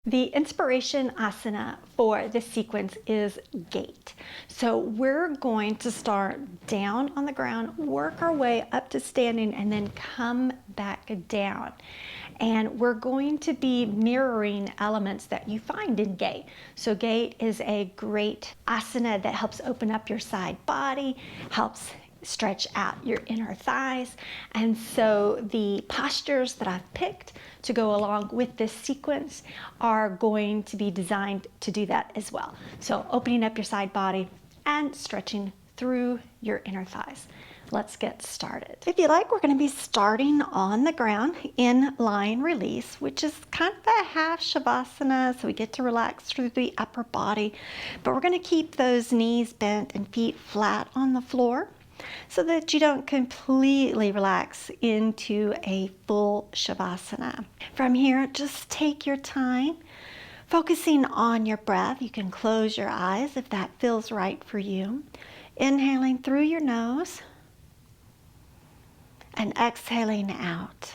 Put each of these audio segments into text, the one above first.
The inspiration asana for this sequence is gate. So we're going to start down on the ground, work our way up to standing, and then come back down. And we're going to be mirroring elements that you find in gate. So gate is a great asana that helps open up your side body, helps stretch out your inner thighs. And so the postures that I've picked to go along with this sequence are going to be designed to do that as well. So opening up your side body and stretching through your inner thighs. Let's get started. If you like, we're going to be starting on the ground in lying release, which is kind of a half shavasana, so we get to relax through the upper body, but we're going to keep those knees bent and feet flat on the floor, so that you don't completely relax into a full shavasana. From here, just take your time, focusing on your breath. You can close your eyes if that feels right for you. Inhaling through your nose and exhaling out.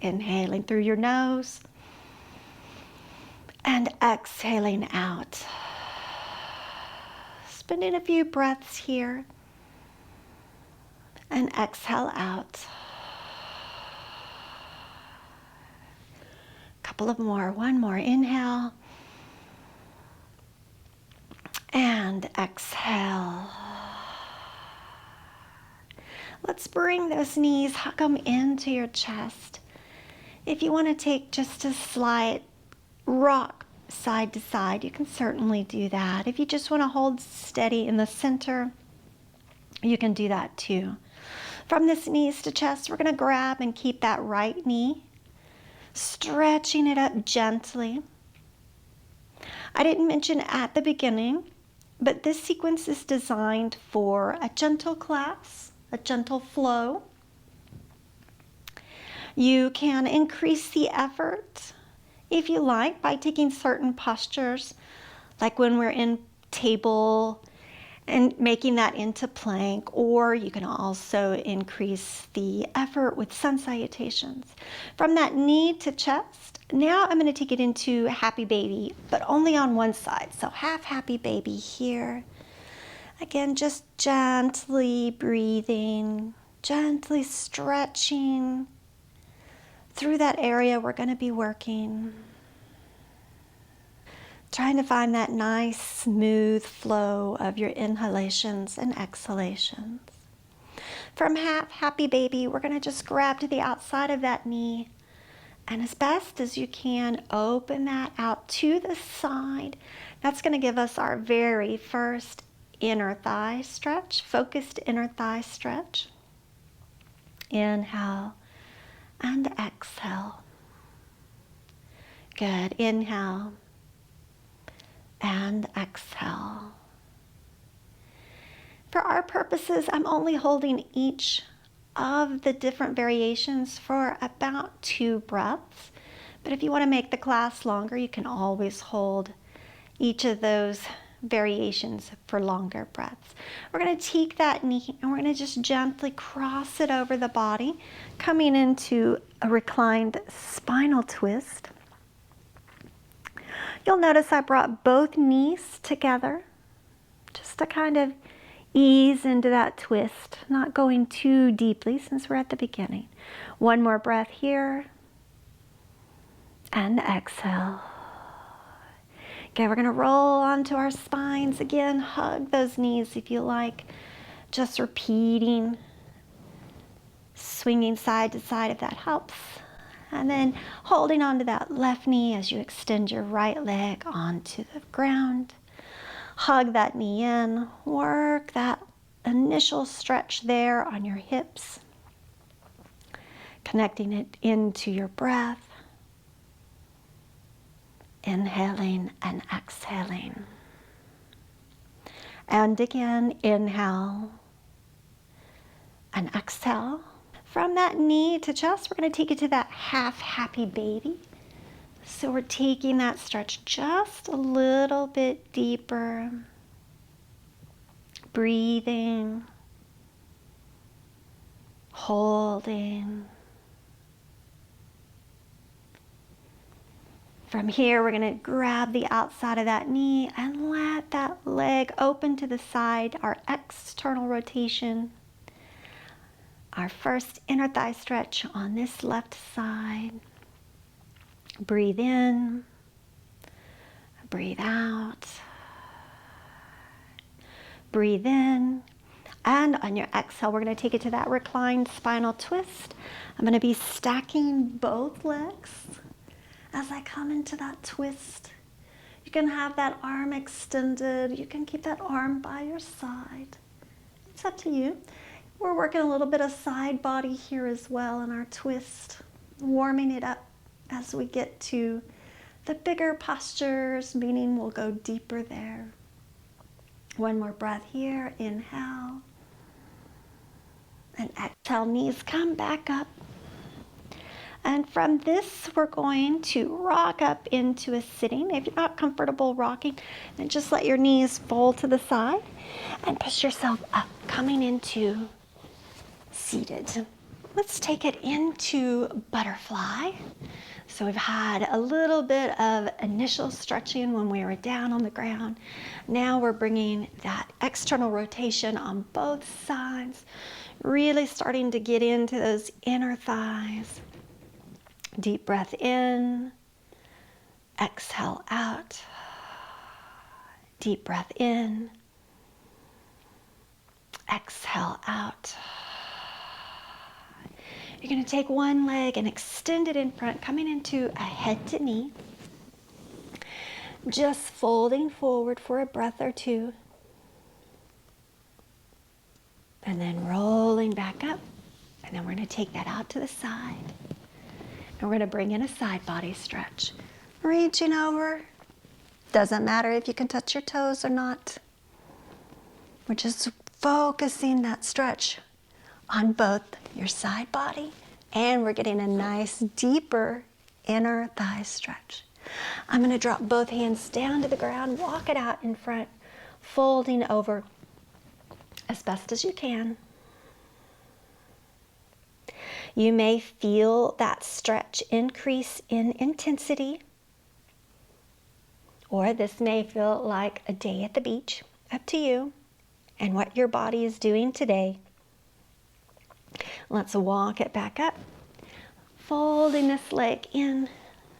Inhaling through your nose and exhaling out. Spending a few breaths here and exhale out. A couple of more, one more. Inhale and exhale. Let's bring those knees, hug them into your chest. If you want to take just a slight rock side to side, you can certainly do that. If you just want to hold steady in the center, you can do that too. From this knees to chest, we're going to grab and keep that right knee, stretching it up gently. I didn't mention at the beginning, but this sequence is designed for a gentle class, a gentle flow. You can increase the effort if you like by taking certain postures, like when we're in table and making that into plank, or you can also increase the effort with sun salutations. From that knee to chest, now I'm going to take it into happy baby, but only on one side. So half happy baby here. Again, just gently breathing, gently stretching through that area we're going to be working. Trying to find that nice, smooth flow of your inhalations and exhalations. From half happy baby, we're going to just grab to the outside of that knee, and as best as you can, open that out to the side. That's going to give us our very first inner thigh stretch, focused inner thigh stretch. Inhale and exhale. Good. Inhale and exhale. For our purposes, I'm only holding each of the different variations for about 2 breaths. But if you want to make the class longer, you can always hold each of those variations for longer breaths. We're going to take that knee and we're going to just gently cross it over the body, coming into a reclined spinal twist. You'll notice I brought both knees together just to kind of ease into that twist, not going too deeply since we're at the beginning. One more breath here and exhale. Okay, we're going to roll onto our spines again. Hug those knees if you like. Just repeating, swinging side to side if that helps. And then holding onto that left knee as you extend your right leg onto the ground. Hug that knee in. Work that initial stretch there on your hips. Connecting it into your breath. Inhaling and exhaling. And again, inhale and exhale. From that knee to chest, we're going to take it to that half happy baby. So we're taking that stretch just a little bit deeper. Breathing. Holding. From here, we're going to grab the outside of that knee and let that leg open to the side, our external rotation. Our first inner thigh stretch on this left side. Breathe in, breathe out, breathe in, and on your exhale, we're going to take it to that reclined spinal twist. I'm going to be stacking both legs as I come into that twist. You can have that arm extended. You can keep that arm by your side. It's up to you. We're working a little bit of side body here as well in our twist, warming it up as we get to the bigger postures, meaning we'll go deeper there. One more breath here, inhale. And exhale, knees come back up. And from this, we're going to rock up into a sitting. If you're not comfortable rocking, then just let your knees fold to the side and push yourself up, coming into seated. Let's take it into butterfly. So we've had a little bit of initial stretching when we were down on the ground. Now we're bringing that external rotation on both sides, really starting to get into those inner thighs. Deep breath in, exhale out. Deep breath in, exhale out. You're going to take one leg and extend it in front, coming into a head to knee. Just folding forward for a breath or two. And then rolling back up. And then we're going to take that out to the side. And we're going to bring in a side body stretch. Reaching over. Doesn't matter if you can touch your toes or not. We're just focusing that stretch on both your side body, and we're getting a nice deeper inner thigh stretch. I'm going to drop both hands down to the ground, walk it out in front, folding over as best as you can. You may feel that stretch increase in intensity, or this may feel like a day at the beach, up to you and what your body is doing today. Let's walk it back up, folding this leg in,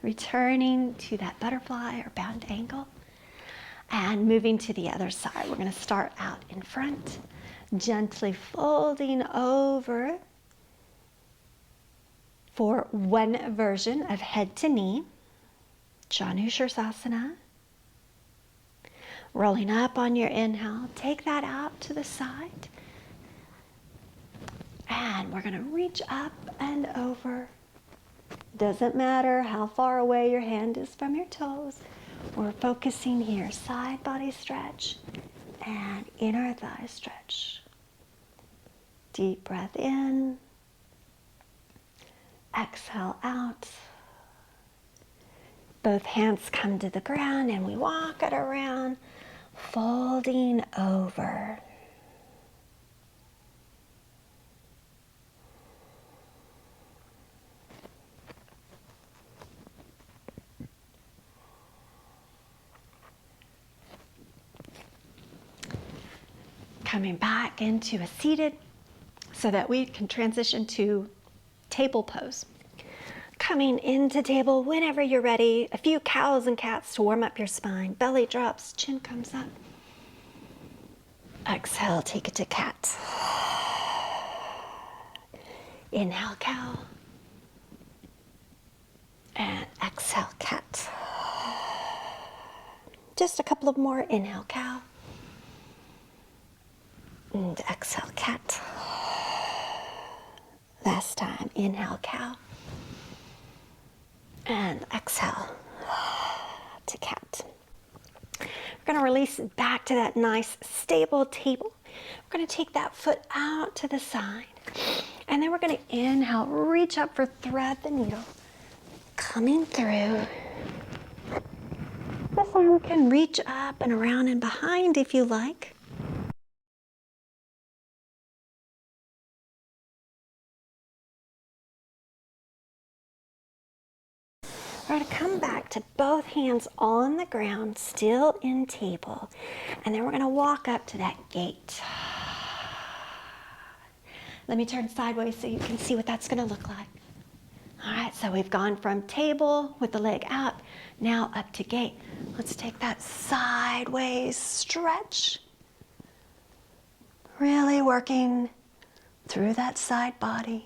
returning to that butterfly or bound angle, and moving to the other side. We're going to start out in front, gently folding over for one version of head to knee, Janushirasana. Rolling up on your inhale, take that out to the side. And we're going to reach up and over. Doesn't matter how far away your hand is from your toes. We're focusing here, side body stretch and inner thigh stretch. Deep breath in. Exhale out. Both hands come to the ground and we walk it around, folding over. Coming back into a seated so that we can transition to table pose. Coming into table whenever you're ready. A few cows and cats to warm up your spine. Belly drops, chin comes up. Exhale, take it to cat. Inhale, cow. And exhale, cat. Just a couple of more. Inhale, cow. And exhale, cat. Last time, inhale, cow. And exhale to cat. We're going to release back to that nice stable table. We're going to take that foot out to the side. And then we're going to inhale, reach up for thread the needle. Coming through. This arm can reach up and around and behind if you like. We're going to come back to both hands on the ground, still in table. And then we're going to walk up to that gate. Let me turn sideways so you can see what that's going to look like. All right, so we've gone from table with the leg out, now up to gate. Let's take that sideways stretch. Really working through that side body.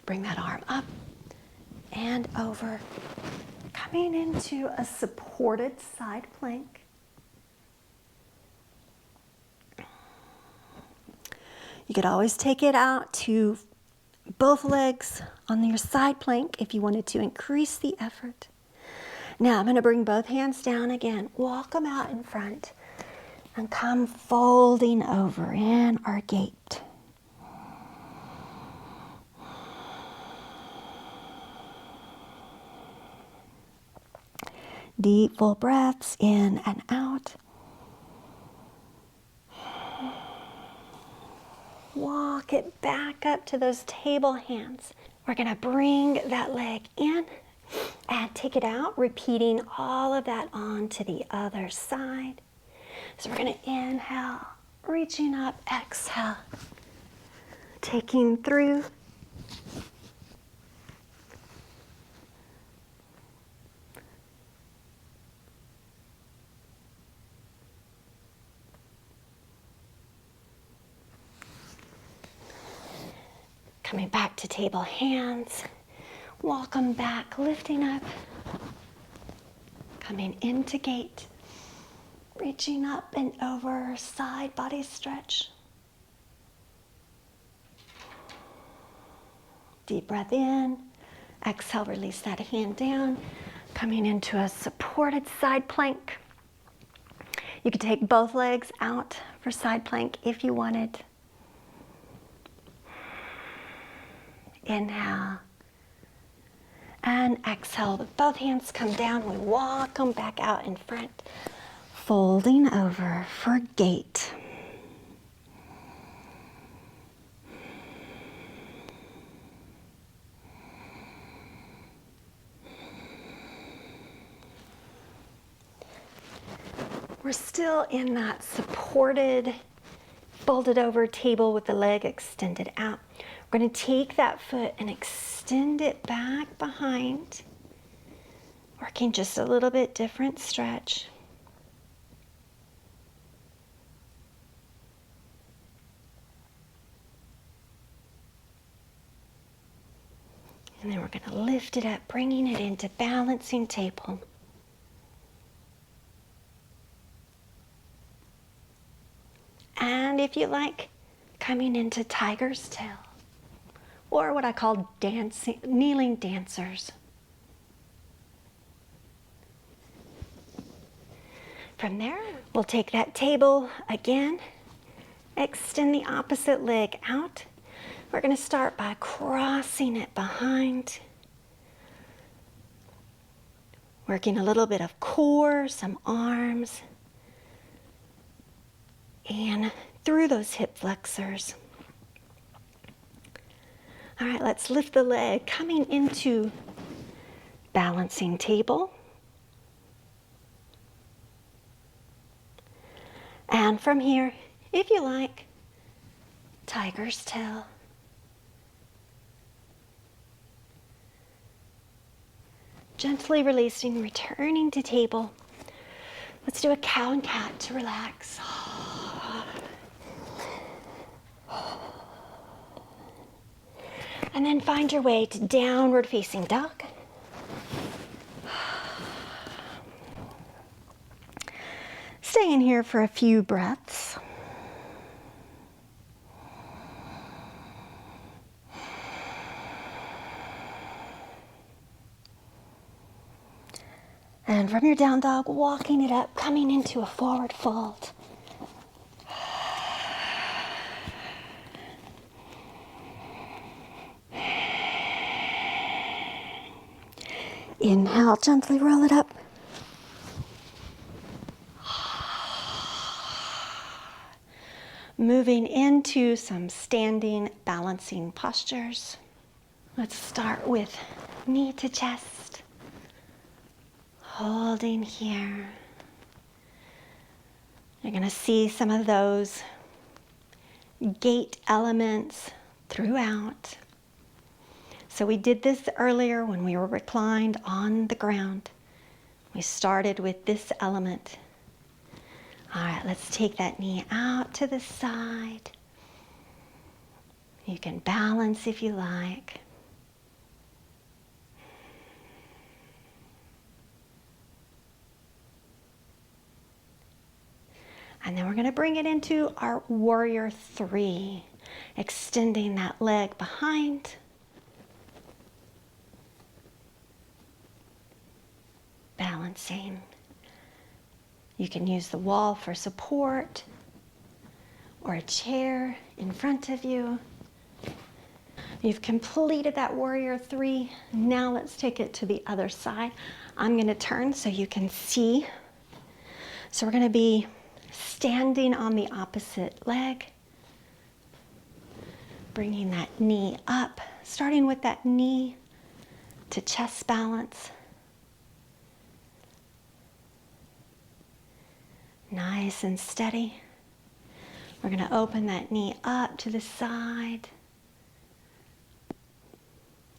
Bring that arm up and over, coming into a supported side plank. You could always take it out to both legs on your side plank if you wanted to increase the effort. Now I'm going to bring both hands down again, walk them out in front, and come folding over in our gate. Deep, full breaths in and out. Walk it back up to those table hands. We're going to bring that leg in and take it out, repeating all of that onto the other side. So we're going to inhale, reaching up, exhale, taking through. Coming back to table hands, walk them back, lifting up, coming into gate, reaching up and over, side body stretch. Deep breath in, exhale, release that hand down, coming into a supported side plank. You could take both legs out for side plank if you wanted. Inhale and exhale. Both hands come down. We walk them back out in front, folding over for gate. We're still in that supported, folded over table with the leg extended out. We're going to take that foot and extend it back behind, working just a little bit different stretch. And then we're going to lift it up, bringing it into balancing table. And if you like, coming into tiger's tail, or what I call dancing, kneeling dancers. From there, we'll take that table again, extend the opposite leg out. We're going to start by crossing it behind, working a little bit of core, some arms, and through those hip flexors. All right, let's lift the leg, coming into balancing table. And from here, if you like, tiger's tail. Gently releasing, returning to table. Let's do a cow and cat to relax. And then find your way to downward facing dog. Stay in here for a few breaths. And from your down dog, walking it up, coming into a forward fold. Inhale, gently roll it up. Moving into some standing balancing postures. Let's start with knee to chest, holding here. You're going to see some of those gait elements throughout. So we did this earlier when we were reclined on the ground. We started with this element. All right, let's take that knee out to the side. You can balance if you like. And then we're going to bring it into our warrior three, extending that leg behind. Balancing. You can use the wall for support or a chair in front of you. You've completed that warrior three. Now let's take it to the other side. I'm going to turn so you can see. So we're going to be standing on the opposite leg, bringing that knee up, starting with that knee to chest balance. Nice and steady. We're going to open that knee up to the side.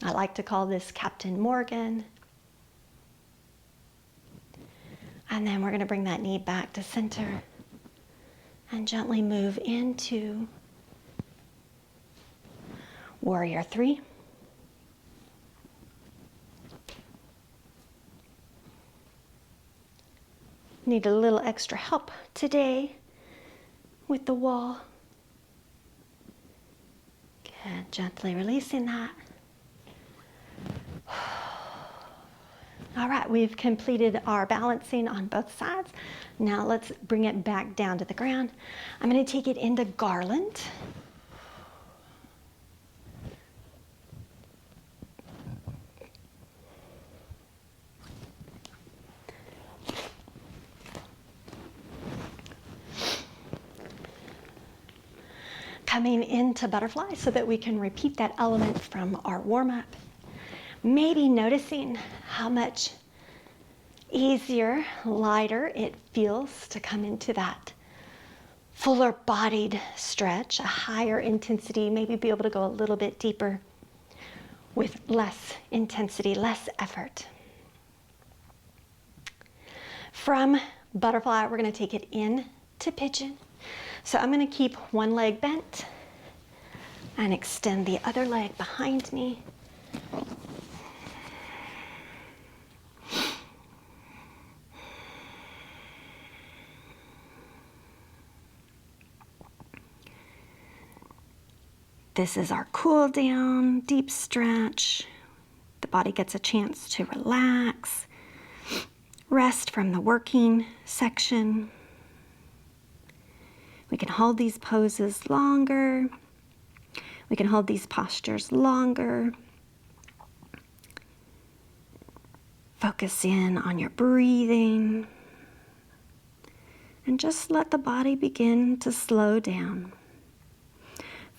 I like to call this Captain Morgan. And then we're going to bring that knee back to center and gently move into warrior three. Need a little extra help today with the wall. Good, gently releasing that. All right, we've completed our balancing on both sides. Now let's bring it back down to the ground. I'm going to take it into garland. Coming into butterfly so that we can repeat that element from our warm-up. Maybe noticing how much easier, lighter it feels to come into that fuller bodied stretch, a higher intensity, maybe be able to go a little bit deeper with less intensity, less effort. From butterfly, we're going to take it in to pigeon. So I'm going to keep one leg bent and extend the other leg behind me. This is our cool down, deep stretch. The body gets a chance to relax, rest from the working section. We can hold these poses longer. We can hold these postures longer. Focus in on your breathing. And just let the body begin to slow down.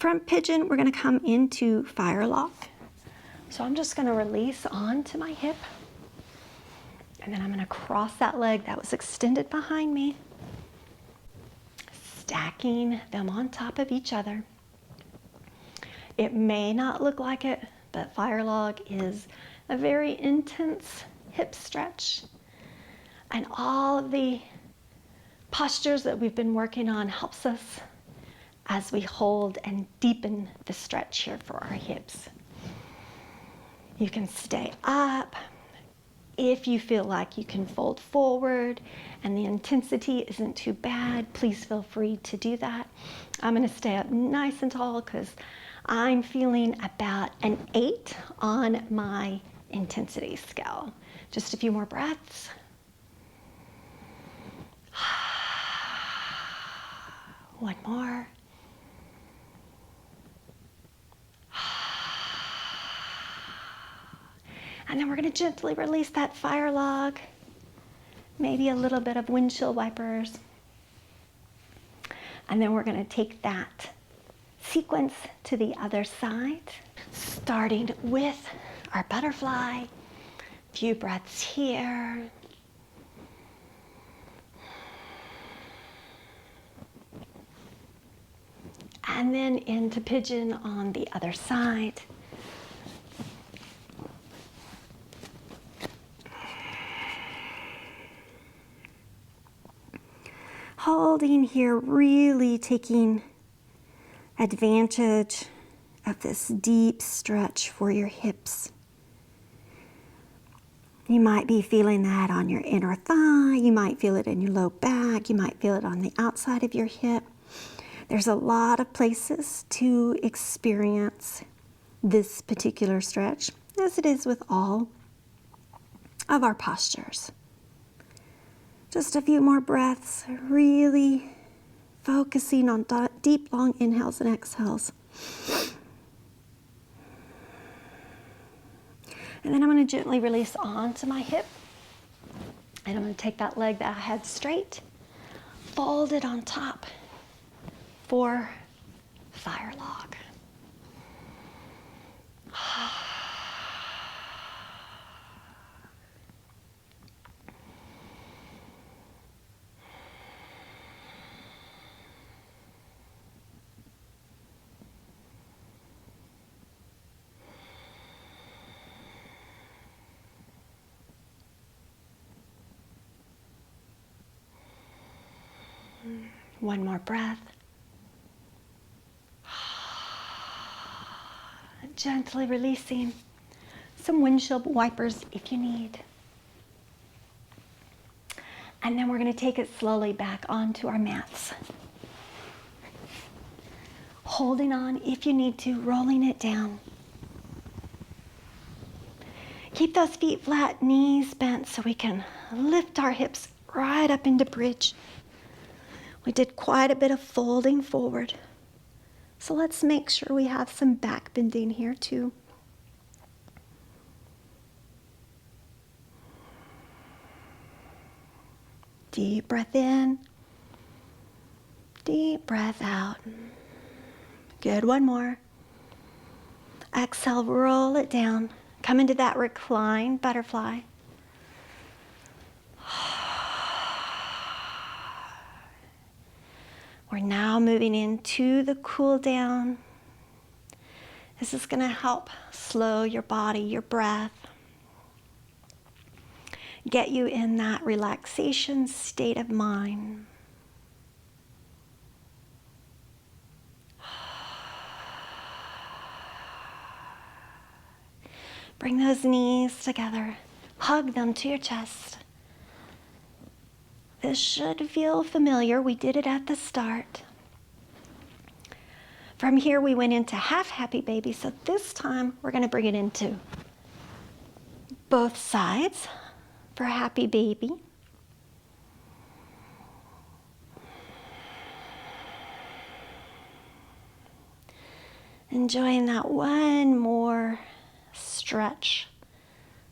From pigeon, we're going to come into fire lock. So I'm just going to release onto my hip. And then I'm going to cross that leg that was extended behind me, stacking them on top of each other. It may not look like it, but fire log is a very intense hip stretch. And all of the postures that we've been working on helps us as we hold and deepen the stretch here for our hips. You can stay up. If you feel like you can fold forward and the intensity isn't too bad, please feel free to do that. I'm going to stay up nice and tall because I'm feeling about an 8 on my intensity scale. Just a few more breaths. One more. And then we're going to gently release that fire log. Maybe a little bit of windshield wipers. And then we're going to take that sequence to the other side. starting with our butterfly. A few breaths here. And then into pigeon on the other side. Holding here, really taking advantage of this deep stretch for your hips. You might be feeling that on your inner thigh, you might feel it in your low back, you might feel it on the outside of your hip. There's a lot of places to experience this particular stretch, as it is with all of our postures. Just a few more breaths, really focusing on deep, long inhales and exhales. And then I'm going to gently release onto my hip. And I'm going to take that leg that I had straight, fold it on top for fire log. One more breath. Gently releasing. Some windshield wipers if you need. And then we're going to take it slowly back onto our mats. Holding on if you need to, rolling it down. Keep those feet flat, knees bent so we can lift our hips right up into bridge. We did quite a bit of folding forward. So let's make sure we have some back bending here too. Deep breath in. Deep breath out. Good, one more. Exhale, roll it down. Come into that reclined butterfly. We're now moving into the cool down. This is going to help slow your body, your breath. Get you in that relaxation state of mind. Bring those knees together. Hug them to your chest. This should feel familiar. We did it at the start. From here, we went into half happy baby. So this time, we're going to bring it into both sides for happy baby. Enjoying that one more stretch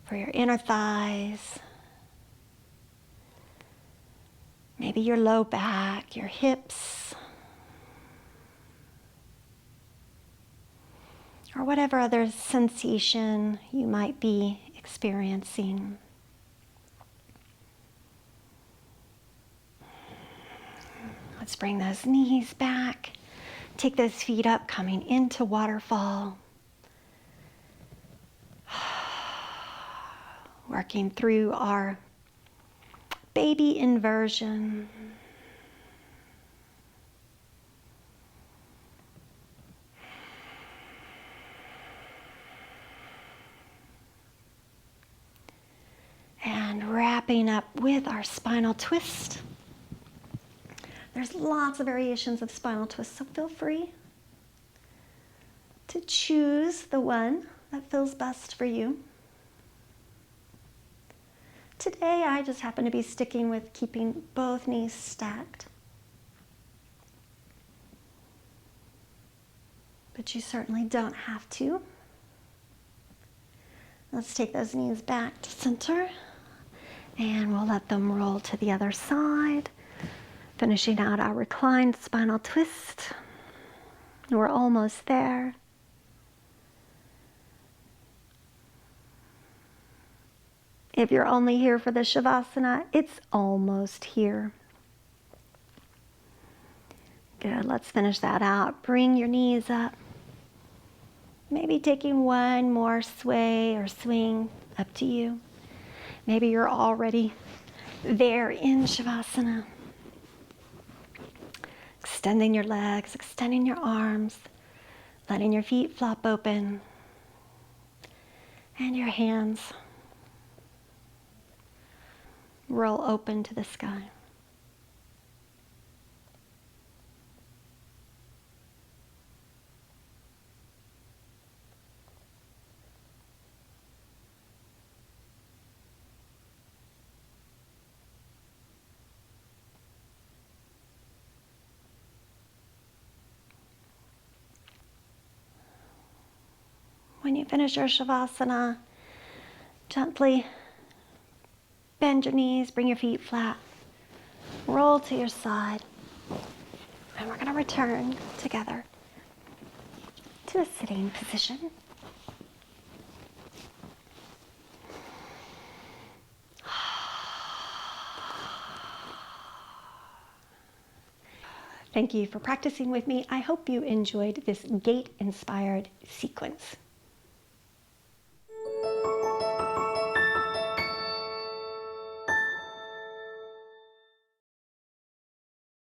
for your inner thighs. Maybe your low back, your hips, or whatever other sensation you might be experiencing. Let's bring those knees back. Take those feet up, coming into waterfall. Working through our baby inversion. And wrapping up with our spinal twist. There's lots of variations of spinal twist, so feel free to choose the one that feels best for you. Today, I just happen to be sticking with keeping both knees stacked. But you certainly don't have to. Let's take those knees back to center, and we'll let them roll to the other side, finishing out our reclined spinal twist. We're almost there. If you're only here for the Shavasana, it's almost here. Good, let's finish that out. Bring your knees up. Maybe taking one more sway or swing, up to you. Maybe you're already there in Shavasana. Extending your legs, extending your arms, letting your feet flop open, and your hands roll open to the sky. When you finish your Shavasana, gently bend your knees, bring your feet flat, roll to your side, and we're going to return together to a sitting position. Thank you for practicing with me. I hope you enjoyed this gate-inspired sequence.